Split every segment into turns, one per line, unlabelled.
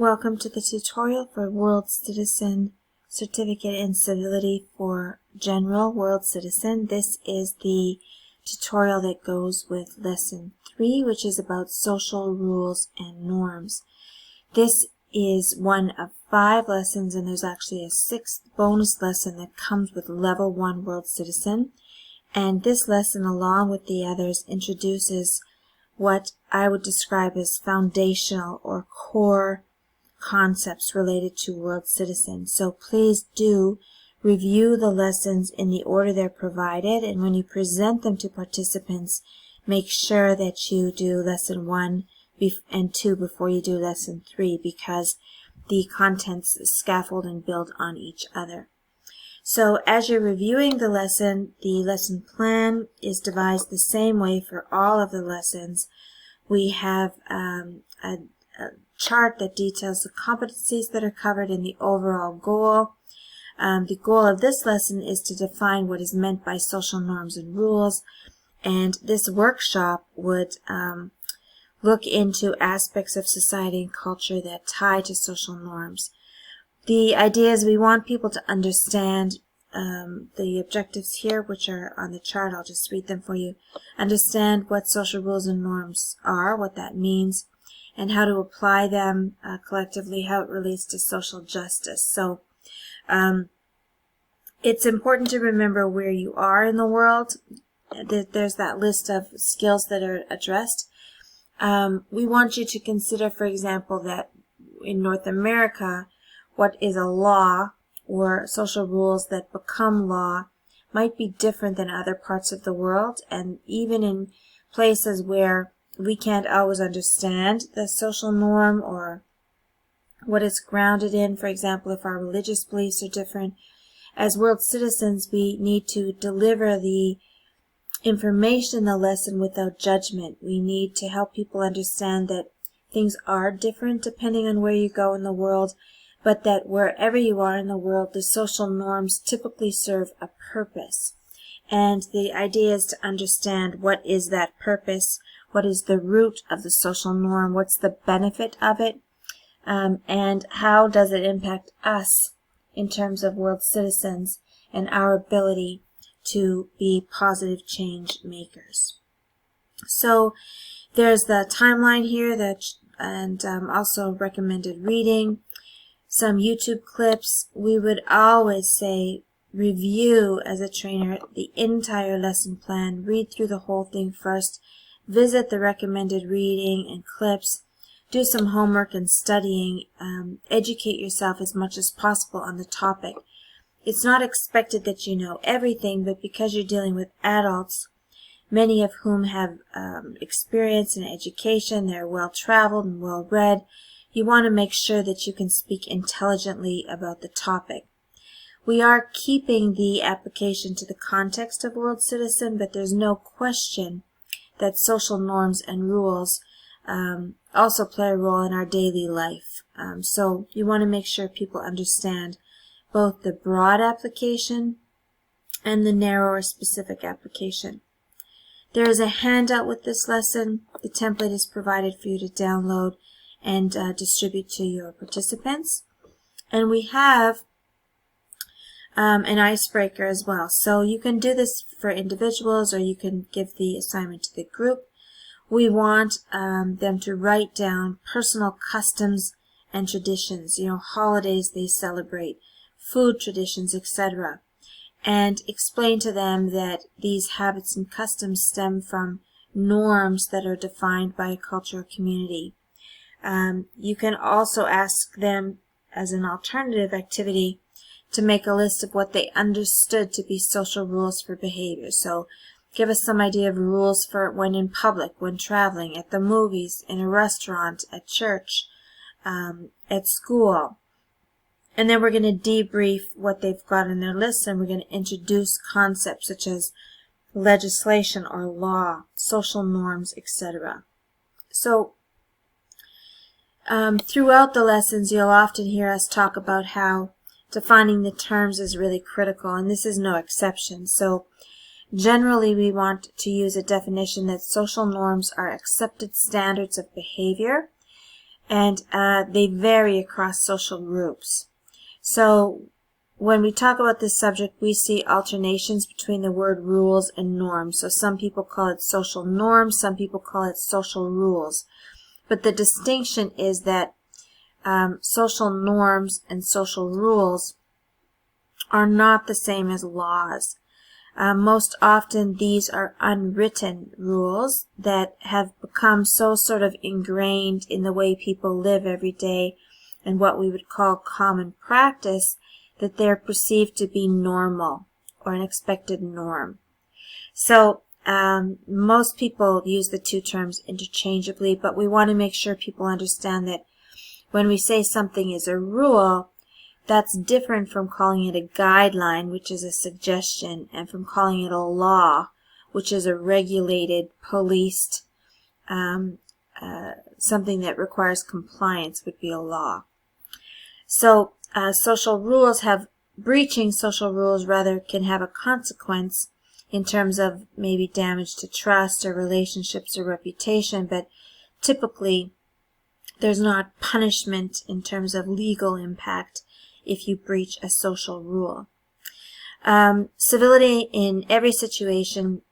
Welcome to the tutorial for World Citizen Certificate in Civility for General World Citizen. This is the tutorial that goes with Lesson 3, which is about social rules and norms. This is one of 5 lessons, and there's actually a 6th bonus lesson that comes with Level 1 World Citizen. And this lesson, along with the others, introduces what I would describe as foundational or core concepts related to World Citizen. So please do review the lessons in the order they're provided, and when you present them to participants, make sure that you do Lesson 1 and 2 before you do Lesson 3, because the contents scaffold and build on each other. So as you're reviewing the lesson plan is devised the same way for all of the lessons. We have a chart that details the competencies that are covered in the overall goal. The goal of this lesson is to define what is meant by social norms and rules, and this workshop would look into aspects of society and culture that tie to social norms. The idea is we want people to understand the objectives here, which are on the chart. I'll just read them for you. Understand what social rules and norms are, what that means, and how to apply them collectively, how it relates to social justice. So it's important to remember where you are in the world. There's that list of skills that are addressed. We want you to consider, for example, that in North America, what is a law or social rules that become law might be different than other parts of the world, and even in places where we can't always understand the social norm or what it's grounded in. For example, if our religious beliefs are different, as world citizens, we need to deliver the information in the lesson without judgment. We need to help people understand that things are different depending on where you go in the world, but that wherever you are in the world, the social norms typically serve a purpose. And the idea is to understand what is that purpose, what is the root of the social norm, what's the benefit of it, and how does it impact us in terms of world citizens and our ability to be positive change makers. So there's the timeline here, and also recommended reading, some YouTube clips. We would always say review as a trainer the entire lesson plan, read through the whole thing first, visit the recommended reading and clips, do some homework and studying, educate yourself as much as possible on the topic. It's not expected that you know everything, but because you're dealing with adults, many of whom have experience in education, they're well-traveled and well-read, you want to make sure that you can speak intelligently about the topic. We are keeping the application to the context of World Citizen, but there's no question that social norms and rules also play a role in our daily life. So you want to make sure people understand both the broad application and the narrower specific application. There is a handout with this lesson. The template is provided for you to download and distribute to your participants. And we have an icebreaker as well. So you can do this for individuals, or you can give the assignment to the group. We want them to write down personal customs and traditions, holidays they celebrate, food traditions, etc., and explain to them that these habits and customs stem from norms that are defined by a culture or community. You can also ask them, as an alternative activity, to make a list of what they understood to be social rules for behavior. So give us some idea of rules for when in public, when traveling, at the movies, in a restaurant, at church, at school. And then we're going to debrief what they've got in their list, and we're going to introduce concepts such as legislation or law, social norms, etc. So throughout the lessons, you'll often hear us talk about how defining the terms is really critical, and this is no exception. So generally, we want to use a definition that social norms are accepted standards of behavior, and they vary across social groups. So when we talk about this subject, we see alternations between the word rules and norms. So some people call it social norms, some people call it social rules. But the distinction is that social norms and social rules are not the same as laws. Most often these are unwritten rules that have become so sort of ingrained in the way people live every day and what we would call common practice that they're perceived to be normal or an expected norm. So most people use the two terms interchangeably, but we want to make sure people understand that when we say something is a rule, that's different from calling it a guideline, which is a suggestion, and from calling it a law, which is a regulated, policed, something that requires compliance would be a law. So breaching social rules rather can have a consequence in terms of maybe damage to trust or relationships or reputation, but typically there's not punishment in terms of legal impact if you breach a social rule. Civility in every situation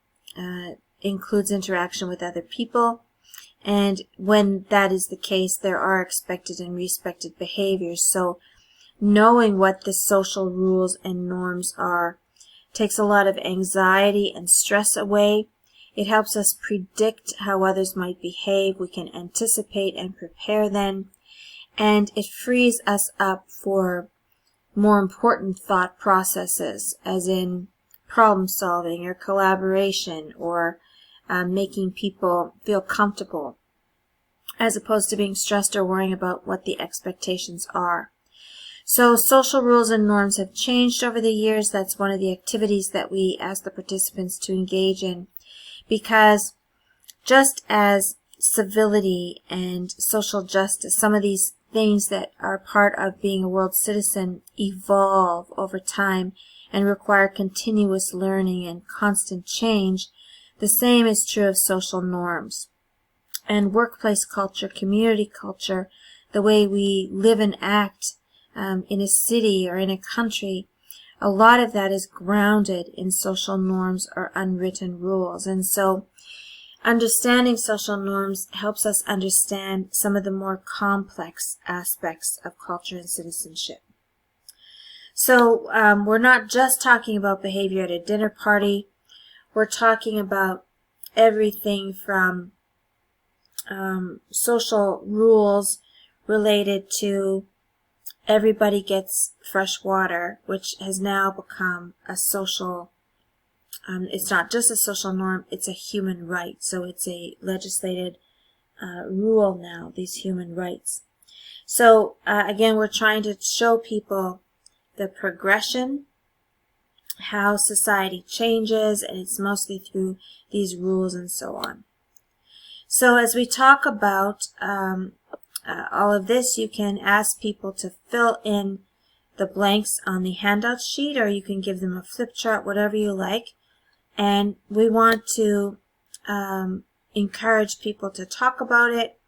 includes interaction with other people, and when that is the case, there are expected and respected behaviors. So knowing what the social rules and norms are takes a lot of anxiety and stress away. It helps us predict how others might behave. We can anticipate and prepare then, and it frees us up for more important thought processes, as in problem solving or collaboration or making people feel comfortable, as opposed to being stressed or worrying about what the expectations are. So social rules and norms have changed over the years. That's one of the activities that we ask the participants to engage in, because just as civility and social justice, some of these things that are part of being a world citizen, evolve over time and require continuous learning and constant change, the same is true of social norms. And workplace culture, community culture, the way we live and act in a city or in a country, a lot of that is grounded in social norms or unwritten rules. And so understanding social norms helps us understand some of the more complex aspects of culture and citizenship. So we're not just talking about behavior at a dinner party. We're talking about everything from social rules related to everybody gets fresh water, which has now become a social it's not just a social norm, it's a human right. So it's a legislated rule now, these human rights. So again, we're trying to show people the progression, how society changes, and it's mostly through these rules and so on. So as we talk about all of this, you can ask people to fill in the blanks on the handout sheet, or you can give them a flip chart, whatever you like. And we want to encourage people to talk about it.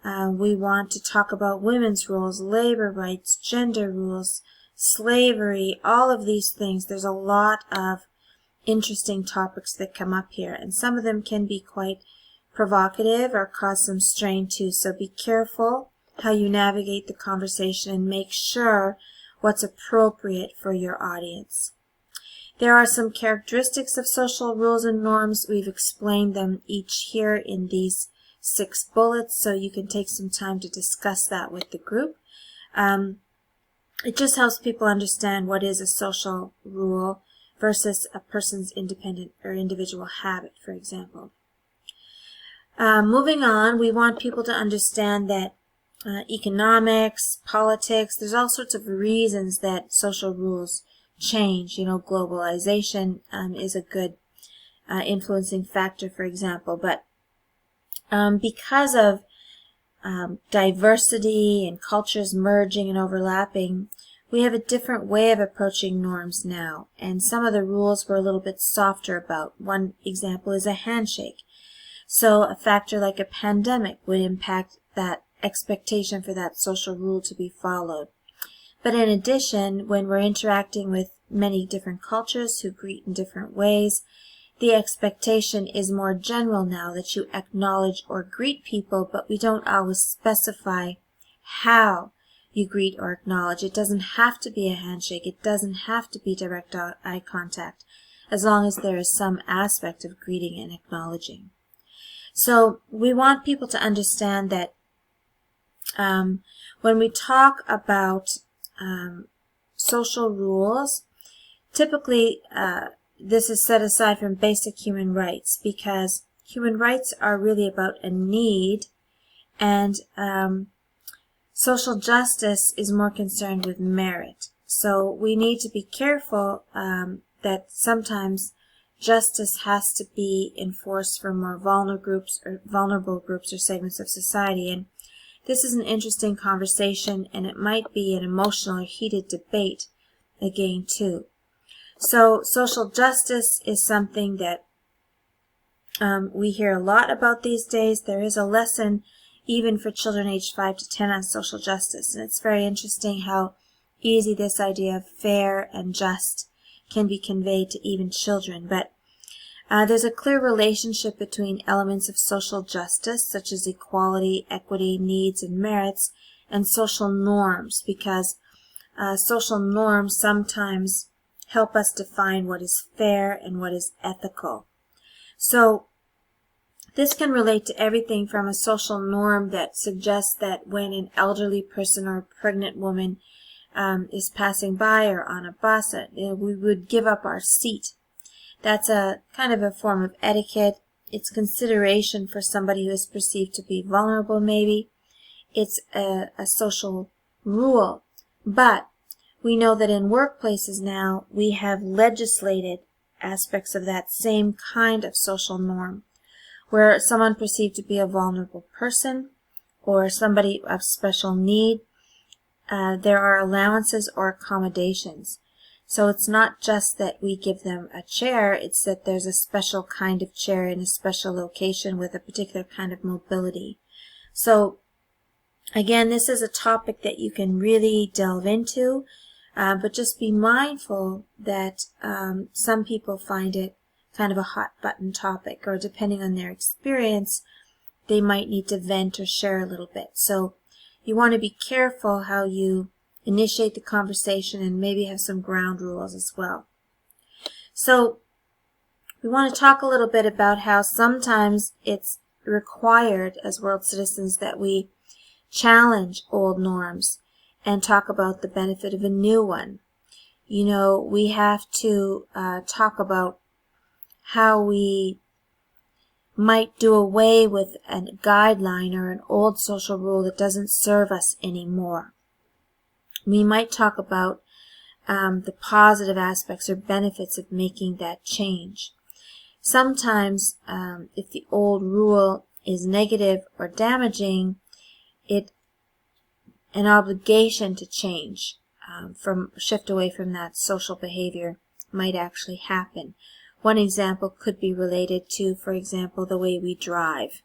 We want to talk about women's rules, labor rights, gender rules, slavery, all of these things. There's a lot of interesting topics that come up here, and some of them can be quite provocative or cause some strain too. So be careful how you navigate the conversation and make sure what's appropriate for your audience. There are some characteristics of social rules and norms. We've explained them each here in these 6 bullets, so you can take some time to discuss that with the group. It just helps people understand what is a social rule versus a person's independent or individual habit, for example. Moving on, we want people to understand that economics, politics, there's all sorts of reasons that social rules change. Globalization is a good influencing factor, for example, but because of diversity and cultures merging and overlapping, we have a different way of approaching norms now, and some of the rules we're a little bit softer about. One example is a handshake. So a factor like a pandemic would impact that expectation for that social rule to be followed. But in addition, when we're interacting with many different cultures who greet in different ways, the expectation is more general now that you acknowledge or greet people, but we don't always specify how you greet or acknowledge. It doesn't have to be a handshake. It doesn't have to be direct eye contact, as long as there is some aspect of greeting and acknowledging. So we want people to understand that when we talk about social rules, typically this is set aside from basic human rights, because human rights are really about a need, and social justice is more concerned with merit. So we need to be careful that sometimes justice has to be enforced for more vulnerable groups or segments of society. And this is an interesting conversation, and it might be an emotional or heated debate again too. So social justice is something that we hear a lot about these days. There is a lesson even for children aged 5 to 10 on social justice, and it's very interesting how easy this idea of fair and just can be conveyed to even children. But there's a clear relationship between elements of social justice, such as equality, equity, needs, and merits, and social norms, because social norms sometimes help us define what is fair and what is ethical. So this can relate to everything from a social norm that suggests that when an elderly person or a pregnant woman is passing by or on a bus, we would give up our seat. That's a kind of a form of etiquette. It's consideration for somebody who is perceived to be vulnerable, maybe. It's a social rule. But we know that in workplaces now, we have legislated aspects of that same kind of social norm, where someone perceived to be a vulnerable person or somebody of special need, there are allowances or accommodations. So it's not just that we give them a chair, it's that there's a special kind of chair in a special location with a particular kind of mobility. So again, this is a topic that you can really delve into, but just be mindful that some people find it kind of a hot button topic, or depending on their experience, they might need to vent or share a little bit. So you want to be careful how you initiate the conversation and maybe have some ground rules as well. So we want to talk a little bit about how sometimes it's required as world citizens that we challenge old norms and talk about the benefit of a new one. You know, we have to talk about how we might do away with a guideline or an old social rule that doesn't serve us anymore. We might talk about the positive aspects or benefits of making that change. Sometimes, if the old rule is negative or damaging, an obligation to change, shift away from that social behavior might actually happen. One example could be related to, for example, the way we drive.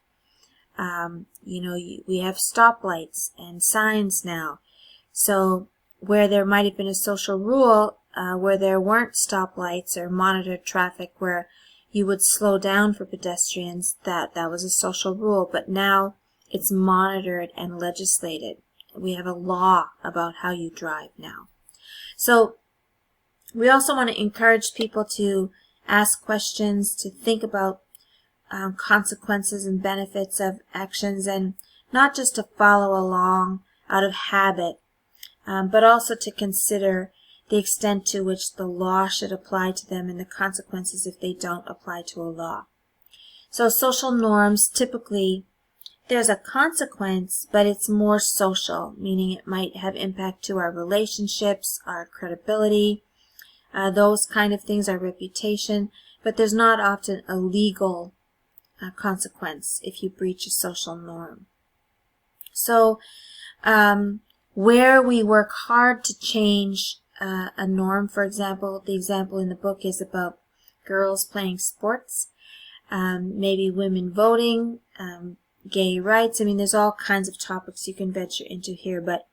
We have stoplights and signs now. So where there might have been a social rule where there weren't stoplights or monitored traffic where you would slow down for pedestrians, that was a social rule. But now it's monitored and legislated. We have a law about how you drive now. So we also want to encourage people to ask questions, to think about consequences and benefits of actions, and not just to follow along out of habit, but also to consider the extent to which the law should apply to them and the consequences if they don't apply to a law. So social norms, typically, there's a consequence, but it's more social, meaning it might have impact to our relationships, our credibility, those kind of things, our reputation, but there's not often a legal consequence if you breach a social norm. So where we work hard to change a norm, for example, the example in the book is about girls playing sports, maybe women voting, gay rights. I mean, there's all kinds of topics you can venture into here, but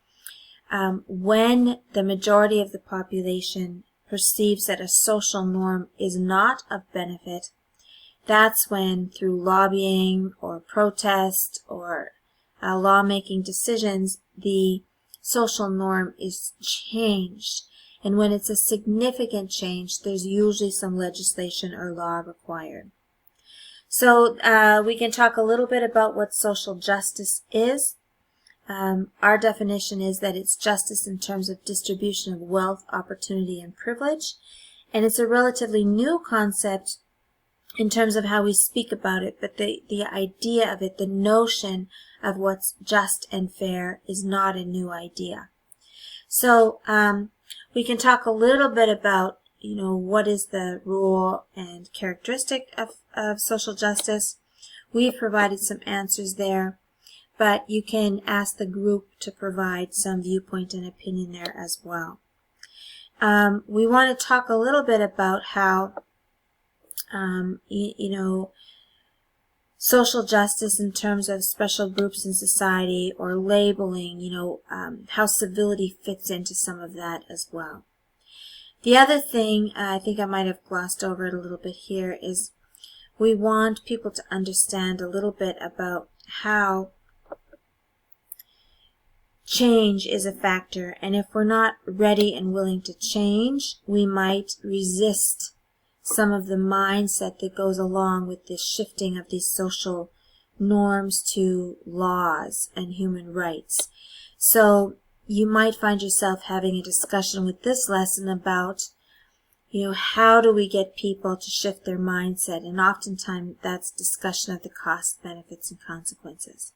when the majority of the population perceives that a social norm is not of benefit, that's when, through lobbying or protest or lawmaking decisions, the social norm is changed. And when it's a significant change, there's usually some legislation or law required. So we can talk a little bit about what social justice is. Our definition is that it's justice in terms of distribution of wealth, opportunity, and privilege. And it's a relatively new concept in terms of how we speak about it, but the idea of it, the notion of what's just and fair, is not a new idea. So we can talk a little bit about, what is the rule and characteristic of social justice. We've provided some answers there, but you can ask the group to provide some viewpoint and opinion there as well. We want to talk a little bit about how social justice in terms of special groups in society or labeling, how civility fits into some of that as well. The other thing, I think I might have glossed over it a little bit here, is we want people to understand a little bit about how change is a factor, and if we're not ready and willing to change, we might resist some of the mindset that goes along with this shifting of these social norms to laws and human rights. So you might find yourself having a discussion with this lesson about, how do we get people to shift their mindset? And oftentimes that's discussion of the costs, benefits, and consequences.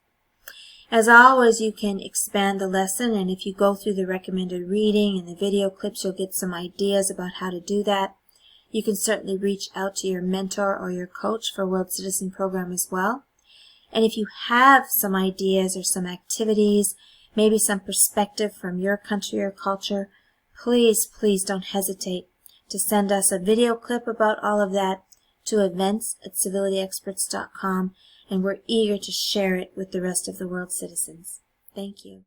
As always, you can expand the lesson, and if you go through the recommended reading and the video clips, you'll get some ideas about how to do that. You can certainly reach out to your mentor or your coach for World Citizen Program as well. And if you have some ideas or some activities, maybe some perspective from your country or culture, please don't hesitate to send us a video clip about all of that to events@civilityexperts.com, and we're eager to share it with the rest of the world's citizens. Thank you.